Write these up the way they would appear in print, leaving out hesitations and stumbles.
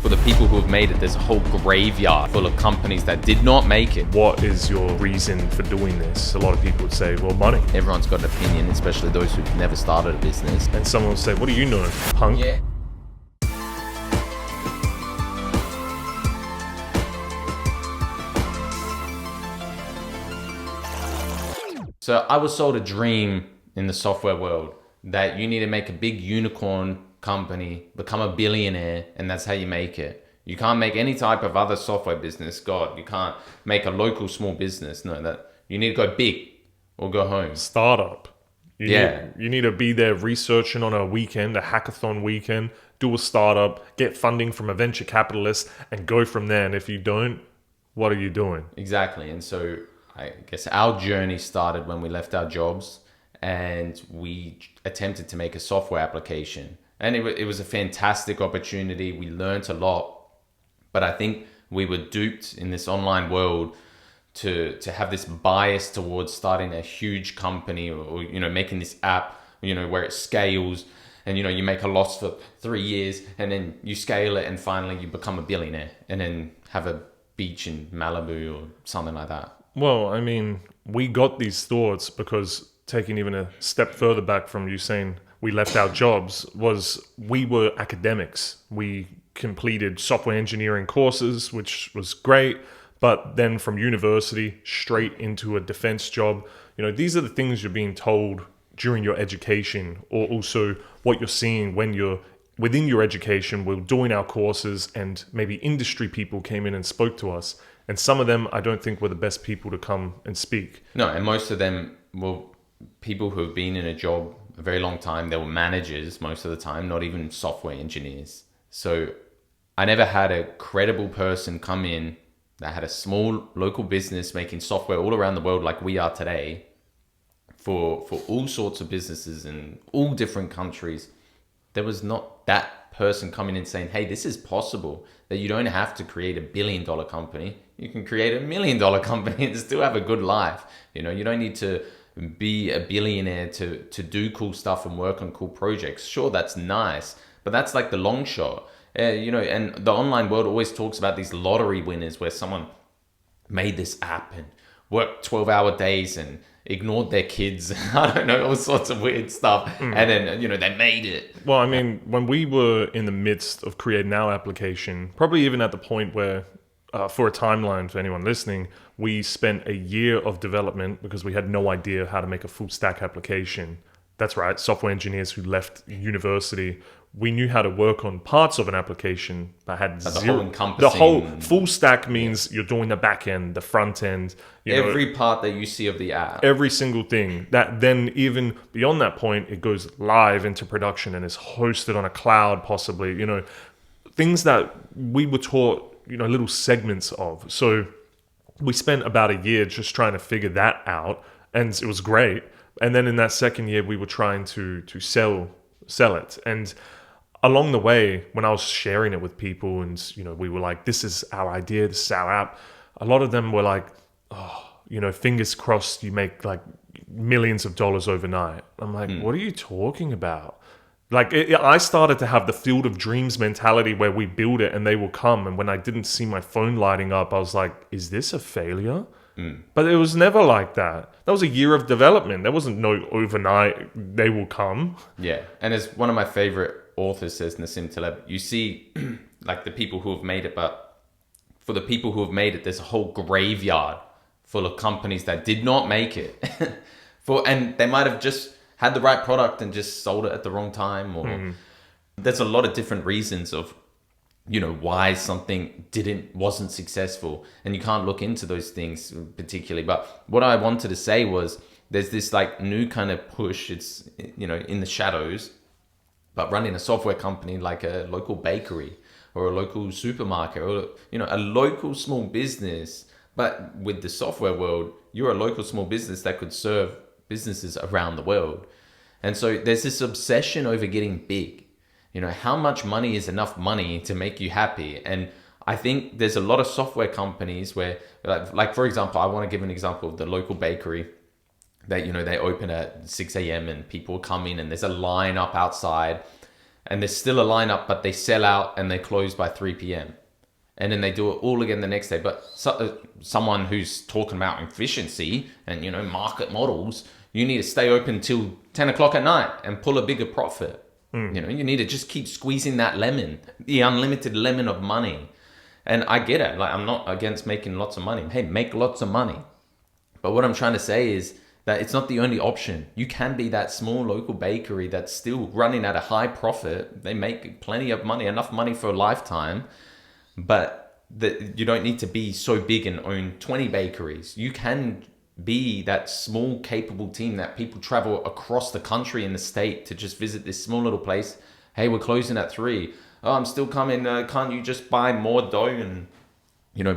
For the people who have made it, there's a whole graveyard full of companies that did not make it. What is your reason for doing this? A lot of people would say, well, money. Everyone's got an opinion, especially those who've never started a business. And someone will say, what do you know, punk? Yeah. So I was sold a dream in the software world that you need to make a big unicorn company, become a billionaire, and that's how you make it. You can't make any type of other software business. God, you can't make a local small business. No, that you need to go big or go home. Startup. You need to be there researching on a weekend, a hackathon weekend, do a startup, get funding from a venture capitalist, and go from there. And if you don't, what are you doing? Exactly. And so I guess our journey started when we left our jobs and we attempted to make a software application. And it was a fantastic opportunity. We learned a lot, but I think we were duped in this online world to have this bias towards starting a huge company or making this app, where it scales and, you make a loss for 3 years and then you scale it and finally you become a billionaire and then have a beach in Malibu or something like that. Well, I mean, we got these thoughts because taking even a step further back from you saying we left our jobs was we were academics. We completed software engineering courses, which was great. But then from university straight into a defense job, these are the things you're being told during your education, or also what you're seeing when you're within your education. We're doing our courses and maybe industry people came in and spoke to us. And some of them, I don't think were the best people to come and speak. No, and most of them were people who have been in a job a very long time. They were managers most of the time, not even software engineers. So I never had a credible person come in that had a small local business making software all around the world like we are today for all sorts of businesses in all different countries. There was not that person coming in saying, hey, this is possible, that you don't have to create a $1 billion company. You can create a $1 million company and still have a good life. You don't need to be a billionaire to do cool stuff and work on cool projects. Sure, that's nice, but that's like the long shot. And the online world always talks about these lottery winners where someone made this app and worked 12-hour days and ignored their kids. I don't know, all sorts of weird stuff. And then, they made it. Well, I mean, when we were in the midst of creating our application, probably even at the point where, for a timeline for anyone listening, we spent a year of development because we had no idea how to make a full stack application. That's right, software engineers who left university. We knew how to work on parts of an application, but had zero. The whole full stack means you're doing the back end, the front end. Every part that you see of the app. Every single thing. That then even beyond that point, it goes live into production and is hosted on a cloud possibly. Things that we were taught, little segments of. So we spent about a year just trying to figure that out, and it was great. And then in that second year, we were trying to sell it. And along the way, when I was sharing it with people and, we were like, this is our idea, this is our app. A lot of them were like, fingers crossed you make like millions of dollars overnight. I'm like, what are you talking about? Like I started to have the field of dreams mentality where we build it and they will come. And when I didn't see my phone lighting up, I was like, is this a failure? But it was never like that. That was a year of development. There wasn't no overnight, they will come. Yeah. And as one of my favorite authors says, Nassim Taleb, you see like the people who have made it, but for the people who have made it, there's a whole graveyard full of companies that did not make it. And they might have just had the right product and just sold it at the wrong time. Or there's a lot of different reasons of why something wasn't successful, and you can't look into those things particularly. But what I wanted to say was there's this like new kind of push. It's, in the shadows, but running a software company like a local bakery or a local supermarket or, a local small business. But with the software world, you're a local small business that could serve businesses around the world. And so there's this obsession over getting big. How much money is enough money to make you happy? And I think there's a lot of software companies where, like for example, I want to give an example of the local bakery that, they open at 6 a.m. and people come in and there's a line up outside and there's still a lineup, but they sell out and they close by 3 p.m. And then they do it all again the next day. But someone who's talking about efficiency and, market models, you need to stay open till 10 o'clock at night and pull a bigger profit. You need to just keep squeezing that lemon, the unlimited lemon of money. And I get it. Like, I'm not against making lots of money. Hey, make lots of money. But what I'm trying to say is that it's not the only option. You can be that small local bakery that's still running at a high profit. They make plenty of money, enough money for a lifetime. But you don't need to be so big and own 20 bakeries. You can be that small, capable team that people travel across the country and the state to just visit this small little place. Hey, we're closing at 3. Oh, I'm still coming. Can't you just buy more dough and,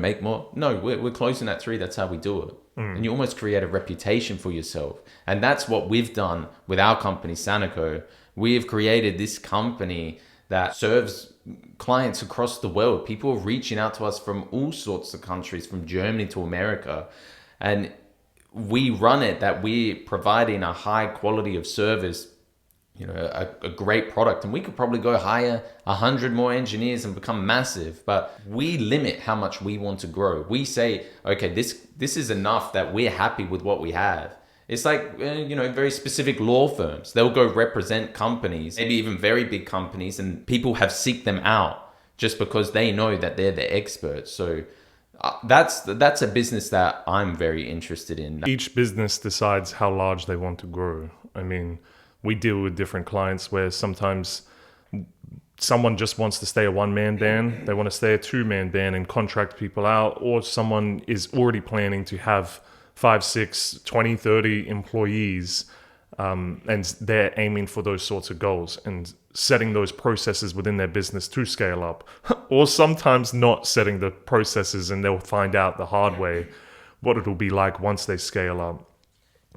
make more? No, we're closing at 3. That's how we do it. And you almost create a reputation for yourself. And that's what we've done with our company, Sanico. We have created this company that serves clients across the world. People are reaching out to us from all sorts of countries, from Germany to America. And we run it that we're providing a high quality of service, a great product. And we could probably go hire 100 more engineers and become massive, but we limit how much we want to grow. We say, okay, this is enough that we're happy with what we have. It's like, very specific law firms. They'll go represent companies, maybe even very big companies, and people have seeked them out just because they know that they're the experts. So that's a business that I'm very interested in. Each business decides how large they want to grow. I mean, we deal with different clients where sometimes someone just wants to stay a one-man band. They want to stay a two-man band and contract people out, or someone is already planning to have 5, 6, 20, 30 employees, and they're aiming for those sorts of goals and setting those processes within their business to scale up, or sometimes not setting the processes, and they'll find out the hard way what it'll be like once they scale up.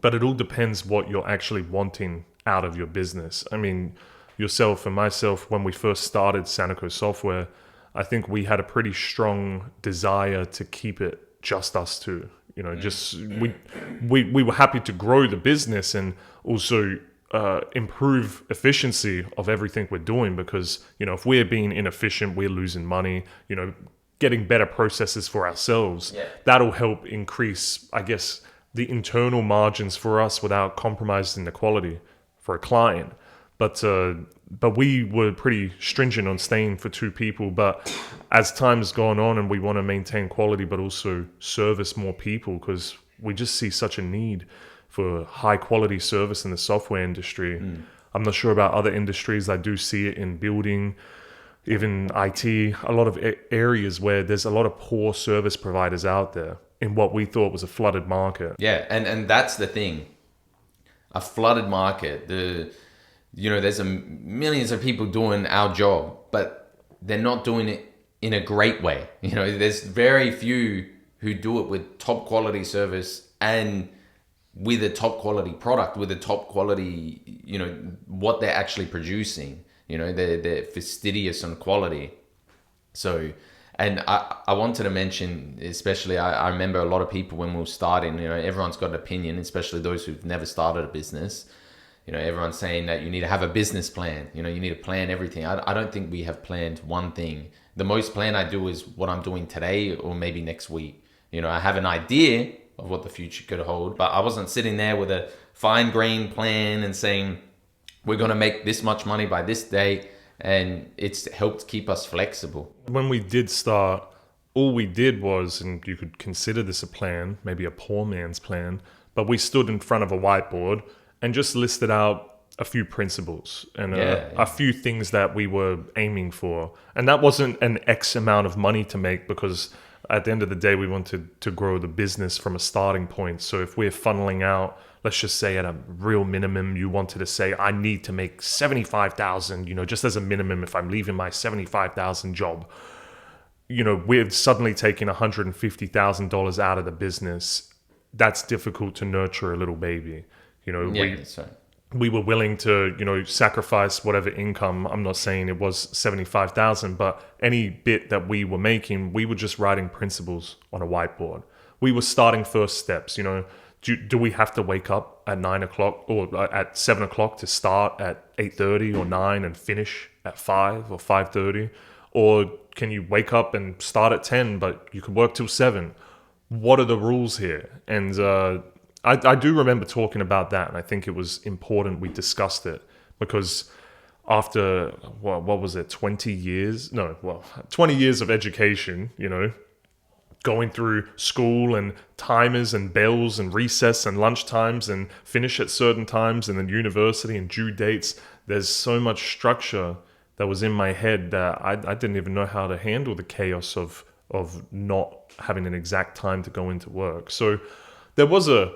But it all depends what you're actually wanting out of your business. I mean, yourself and myself, when we first started Sanico Software, I think we had a pretty strong desire to keep it just us two. Just we were happy to grow the business and also improve efficiency of everything we're doing, because if we're being inefficient, we're losing money. Getting better processes for ourselves, that'll help increase, I guess, the internal margins for us without compromising the quality for a client. But we were pretty stringent on staying for 2 people. But as time's gone on and we want to maintain quality, but also service more people, because we just see such a need for high quality service in the software industry. I'm not sure about other industries. I do see it in building, even IT, a lot of areas where there's a lot of poor service providers out there in what we thought was a flooded market. Yeah, and that's the thing. A flooded market. There's millions of people doing our job, but they're not doing it in a great way. There's very few who do it with top quality service and with a top quality product, with a top quality, what they're actually producing. They're fastidious on quality. So, and I wanted to mention, especially, I remember a lot of people when we were starting, everyone's got an opinion, especially those who've never started a business. Everyone's saying that you need to have a business plan. You need to plan everything. I don't think we have planned one thing. The most plan I do is what I'm doing today or maybe next week. I have an idea of what the future could hold, but I wasn't sitting there with a fine-grained plan and saying, we're going to make this much money by this date. And it's helped keep us flexible. When we did start, all we did was, and you could consider this a plan, maybe a poor man's plan, but we stood in front of a whiteboard and just listed out a few principles and a few things that we were aiming for. And that wasn't an X amount of money to make, because at the end of the day, we wanted to grow the business from a starting point. So if we're funneling out, let's just say at a real minimum, you wanted to say, I need to make 75,000, just as a minimum, if I'm leaving my 75,000 job, we're suddenly taking $150,000 out of the business. That's difficult to nurture a little baby. That's right. We were willing to, sacrifice whatever income. I'm not saying it was 75,000, but any bit that we were making, we were just writing principles on a whiteboard. We were starting first steps, do we have to wake up at 9 o'clock or at 7 o'clock to start at 8:30 or 9 and finish at 5 or 5:30? Or can you wake up and start at 10, but you can work till 7? What are the rules here? And I do remember talking about that, and I think it was important we discussed it, because after, what was it, 20 years? No, 20 years of education, going through school and timers and bells and recess and lunch times and finish at certain times, and then university and due dates. There's so much structure that was in my head that I didn't even know how to handle the chaos of not having an exact time to go into work. So there was a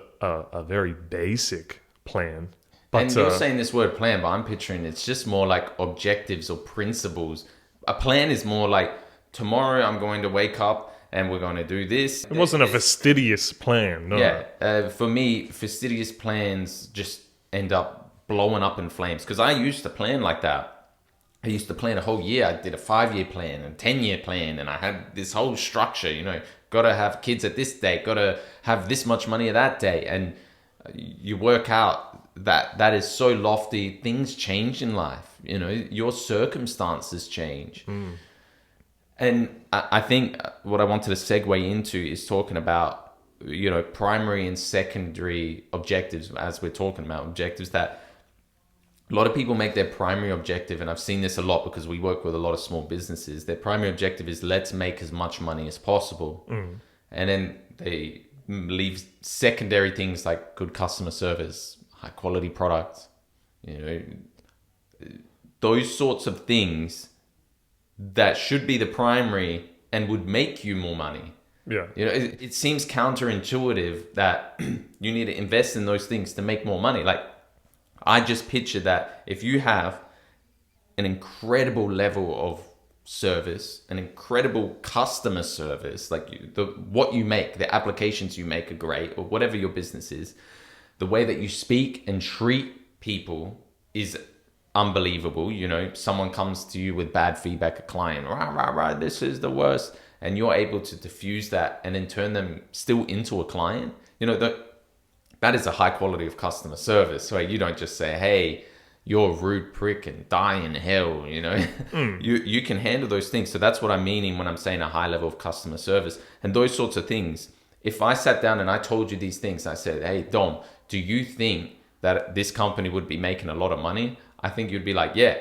very basic plan. But, and you're saying this word plan, but I'm picturing it's just more like objectives or principles. A plan is more like, tomorrow I'm going to wake up and we're going to do this. It wasn't a fastidious plan, no. Yeah, for me, fastidious plans just end up blowing up in flames. Because I used to plan like that. I used to plan a whole year. I did a 5-year plan and 10-year plan, and I had this whole structure, got to have kids at this date, got to have this much money at that day. And you work out that is so lofty. Things change in life, your circumstances change. And I think what I wanted to segue into is talking about, primary and secondary objectives. As we're talking about objectives, that a lot of people make their primary objective, and I've seen this a lot because we work with a lot of small businesses. Their primary objective is, let's make as much money as possible. And then they leave secondary things like good customer service, high quality products, those sorts of things that should be the primary and would make you more money. Yeah. It seems counterintuitive that you need to invest in those things to make more money. Like, I just picture that if you have an incredible level of service, an incredible customer service, like what you make, the applications you make are great, or whatever your business is, the way that you speak and treat people is unbelievable. Someone comes to you with bad feedback, a client, this is the worst, and you're able to diffuse that and then turn them still into a client. That is a high quality of customer service, where you don't just say, hey, you're a rude prick and die in hell, You can handle those things. So that's what I'm meaning when I'm saying a high level of customer service and those sorts of things. If I sat down and I told you these things, I said, hey, Dom, do you think that this company would be making a lot of money? I think you'd be like, yeah.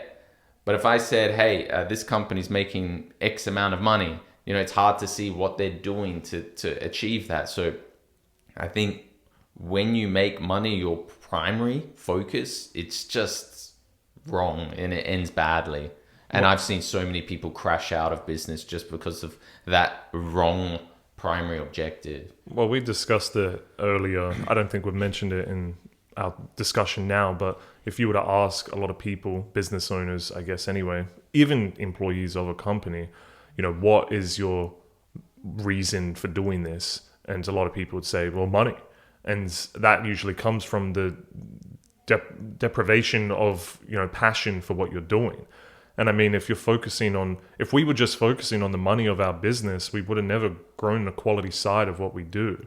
But if I said, hey, this company's making X amount of money, it's hard to see what they're doing to achieve that. So I think when you make money your primary focus, it's just wrong and it ends badly. And I've seen so many people crash out of business just because of that wrong primary objective. Well, we discussed it earlier. I don't think we've mentioned it in our discussion now, but if you were to ask a lot of people, business owners, I guess anyway, even employees of a company, what is your reason for doing this? And a lot of people would say, well, money. And that usually comes from the deprivation of, passion for what you're doing. And I mean, if we were just focusing on the money of our business, we would have never grown the quality side of what we do.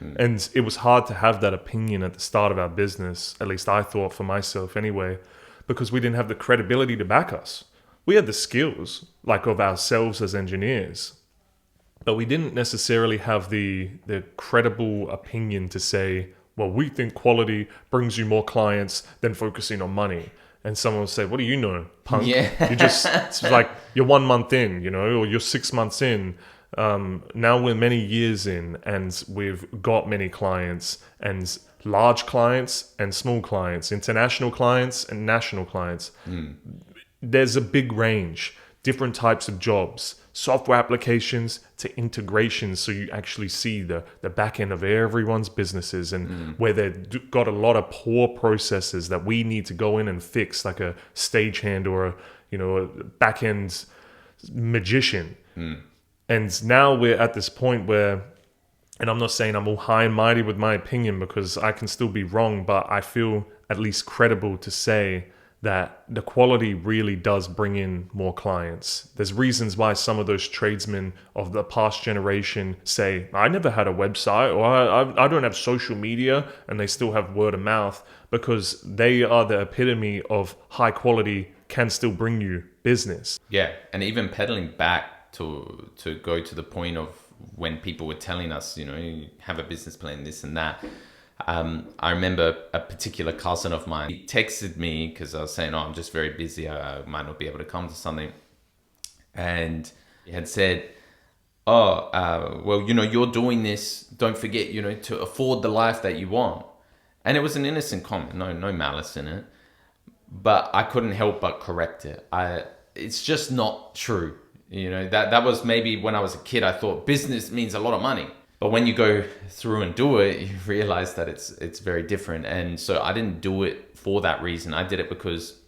And it was hard to have that opinion at the start of our business, at least I thought for myself anyway, because we didn't have the credibility to back us. We had the skills, like of ourselves as engineers, but we didn't necessarily have the credible opinion to say, well, we think quality brings you more clients than focusing on money. And someone will say, what do you know, punk? Yeah. It's like you're 1 month in, or you're 6 months in. Now we're many years in, and we've got many clients, and large clients and small clients, international clients and national clients. There's a big range, different types of jobs, software applications to integrations, so you actually see the back end of everyone's businesses, and where they've got a lot of poor processes that we need to go in and fix, like a stagehand or a back end magician. And now we're at this point where, and I'm not saying I'm all high and mighty with my opinion, because I can still be wrong, but I feel at least credible to say that the quality really does bring in more clients. There's reasons why some of those tradesmen of the past generation say, I never had a website, or I don't have social media, and they still have word of mouth, because they are the epitome of high quality can still bring you business. Yeah, and even pedaling back to go to the point of when people were telling us, you have a business plan, this and that. I remember a particular cousin of mine, he texted me because I was saying, I'm just very busy. I might not be able to come to something. And he had said, well, you're doing this. Don't forget, to afford the life that you want. And it was an innocent comment, no malice in it. But I couldn't help but correct it. It's just not true. That was maybe when I was a kid, I thought business means a lot of money. But when you go through and do it, you realize that it's very different. And so I didn't do it for that reason. I did it because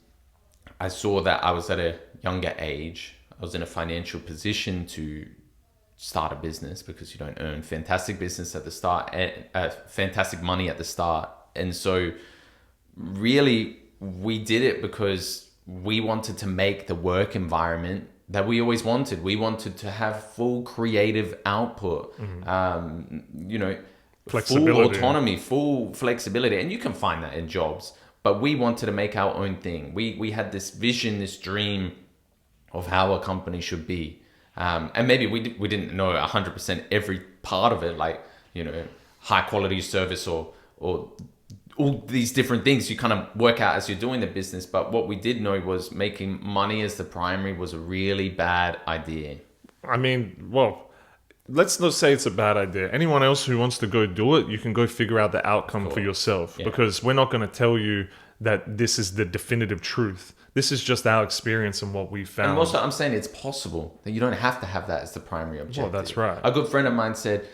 I saw that I was at a younger age. I was in a financial position to start a business, because you don't earn fantastic business at the start, fantastic money at the start. And so really we did it because we wanted to make the work environment that we always wanted. We wanted to have full creative output, full autonomy, full flexibility. And you can find that in jobs, but we wanted to make our own thing. We had this vision, this dream of how a company should be. And maybe we didn't know 100% every part of it, like, high quality service or all these different things you kind of work out as you're doing the business. But what we did know was making money as the primary was a really bad idea. I mean, well, let's not say it's a bad idea. Anyone else who wants to go do it, you can go figure out the outcome for yourself, because we're not going to tell you that this is the definitive truth. This is just our experience and what we found. And also, I'm saying it's possible that you don't have to have that as the primary objective. Well, that's right. A good friend of mine said,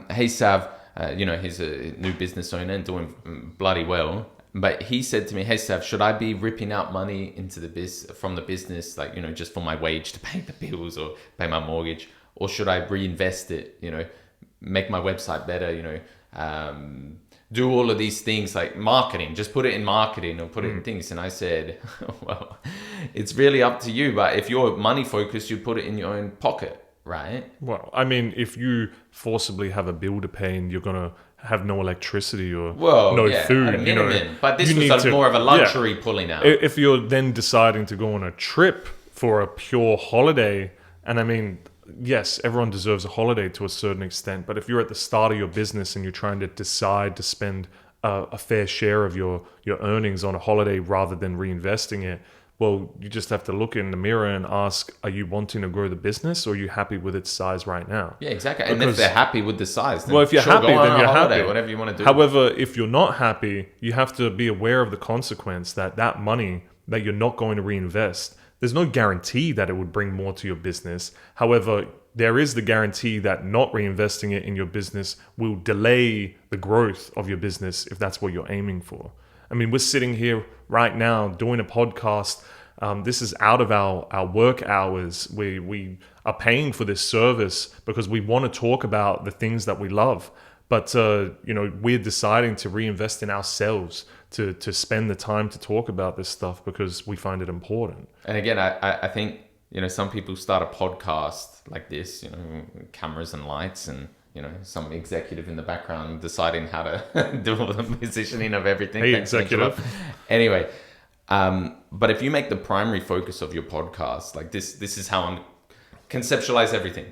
hey, Sav, he's a new business owner and doing bloody well. But he said to me, hey, Sav, should I be ripping out money into from the business, like, just for my wage to pay the bills or pay my mortgage? Or should I reinvest it, make my website better, do all of these things like marketing, just put it in marketing or put it in things. And I said, well, it's really up to you. But if you're money focused, you put it in your own pocket, right? Well, I mean, if you forcibly have a bill to pay and you're going to have no electricity or food, at a minimum. But this was more of a luxury pulling out. If you're then deciding to go on a trip for a pure holiday, and I mean, yes, everyone deserves a holiday to a certain extent, but if you're at the start of your business and you're trying to decide to spend a fair share of your earnings on a holiday rather than reinvesting it, well, you just have to look in the mirror and ask, are you wanting to grow the business, or are you happy with its size right now? Yeah, exactly. And if they're happy with the size, then well, if you're happy, then you're happy. Whatever you want to do. However, if you're not happy, you have to be aware of the consequence that money that you're not going to reinvest, there's no guarantee that it would bring more to your business. However, there is the guarantee that not reinvesting it in your business will delay the growth of your business if that's what you're aiming for. I mean, we're sitting here right now doing a podcast. This is out of our work hours. We are paying for this service because we want to talk about the things that we love. But, we're deciding to reinvest in ourselves, to spend the time to talk about this stuff because we find it important. And again, I think, some people start a podcast like this, cameras and lights and, some executive in the background deciding how to do all the positioning of everything. Hey, executive. Anyway, but if you make the primary focus of your podcast, like this is how I'm conceptualize everything.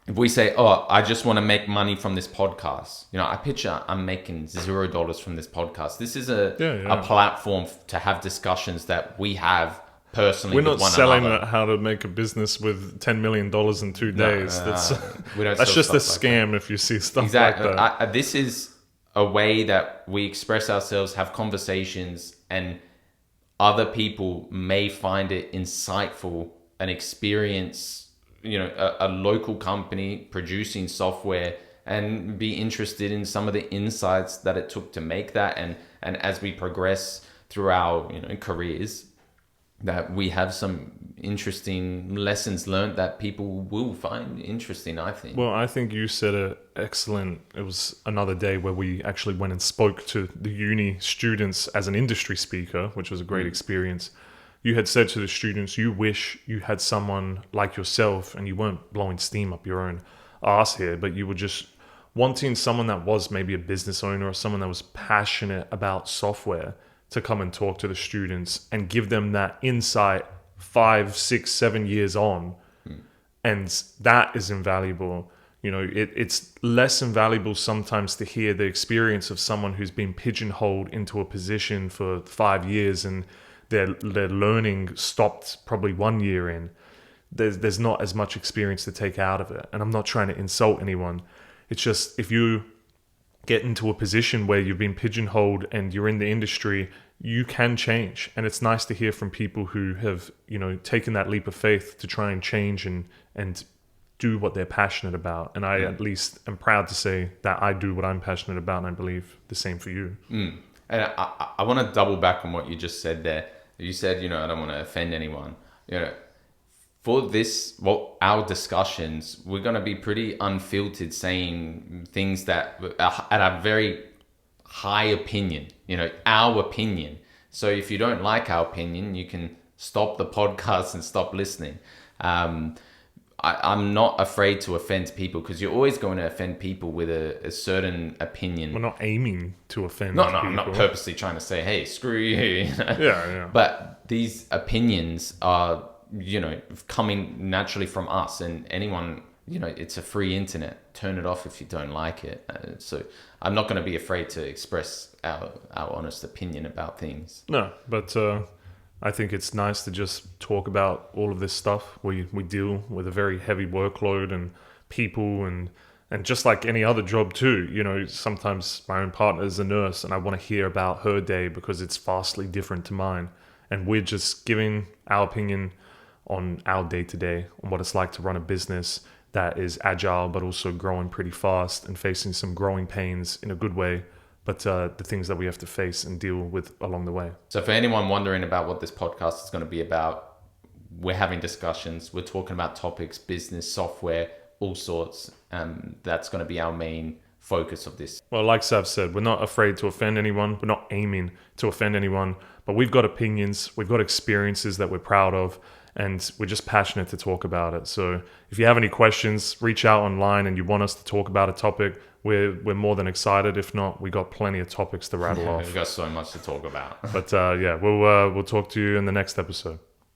If we say, I just want to make money from this podcast, I picture I'm making $0 from this podcast. This is a platform to have discussions that we have personally. We're not with one selling another. how to make a business with $10 million in 2 days. That's just a scam if you see stuff like that. This is a way that we express ourselves, have conversations, and other people may find it insightful and experience a local company producing software and be interested in some of the insights that it took to make that. And as we progress through our careers, that we have some interesting lessons learned that people will find interesting, I think. Well, I think you said it excellent. It was another day where we actually went and spoke to the uni students as an industry speaker, which was a great experience. You had said to the students, you wish you had someone like yourself and you weren't blowing steam up your own ass here, but you were just wanting someone that was maybe a business owner or someone that was passionate about software to come and talk to the students and give them that insight 5, 6, 7 years on. And that is invaluable. You know, it's less invaluable sometimes to hear the experience of someone who's been pigeonholed into a position for 5 years and their learning stopped probably 1 year in. There's not as much experience to take out of it. And I'm not trying to insult anyone. It's just if you get into a position where you've been pigeonholed and you're in the industry, you can change. And it's nice to hear from people who have, you know, taken that leap of faith to try and change and do what they're passionate about. And I at least am proud to say that I do what I'm passionate about, and I believe the same for you. And I want to double back on what you just said there. You said, you know, I don't want to offend anyone. You know, for this, our discussions, we're going to be pretty unfiltered, saying things that at a very high opinion, you know, our opinion. So if you don't like our opinion, you can stop the podcast and stop listening. I'm not afraid to offend people, because you're always going to offend people with a certain opinion. We're not aiming to offend No, people. I'm not purposely trying to say, hey, screw you. You know? Yeah. But these opinions are, you know, coming naturally from us, and anyone, you know, it's a free internet. Turn it off if you don't like it. So I'm not going to be afraid to express our honest opinion about things. No, but I think it's nice to just talk about all of this stuff. We deal with a very heavy workload and people and just like any other job too. You know, sometimes my own partner is a nurse and I want to hear about her day because it's vastly different to mine. And we're just giving our opinion on our day-to-day, on what it's like to run a business that is agile but also growing pretty fast and facing some growing pains in a good way, but the things that we have to face and deal with along the way. So for anyone wondering about what this podcast is going to be about, we're having discussions, we're talking about topics, business, software, all sorts, and that's going to be our main focus of this. Well, like Sav said, we're not afraid to offend anyone, we're not aiming to offend anyone, but we've got opinions, we've got experiences that we're proud of, and we're just passionate to talk about it. So if you have any questions, reach out online and you want us to talk about a topic, we're more than excited. If not, we got plenty of topics to rattle off. We've got so much to talk about. But we'll talk to you in the next episode.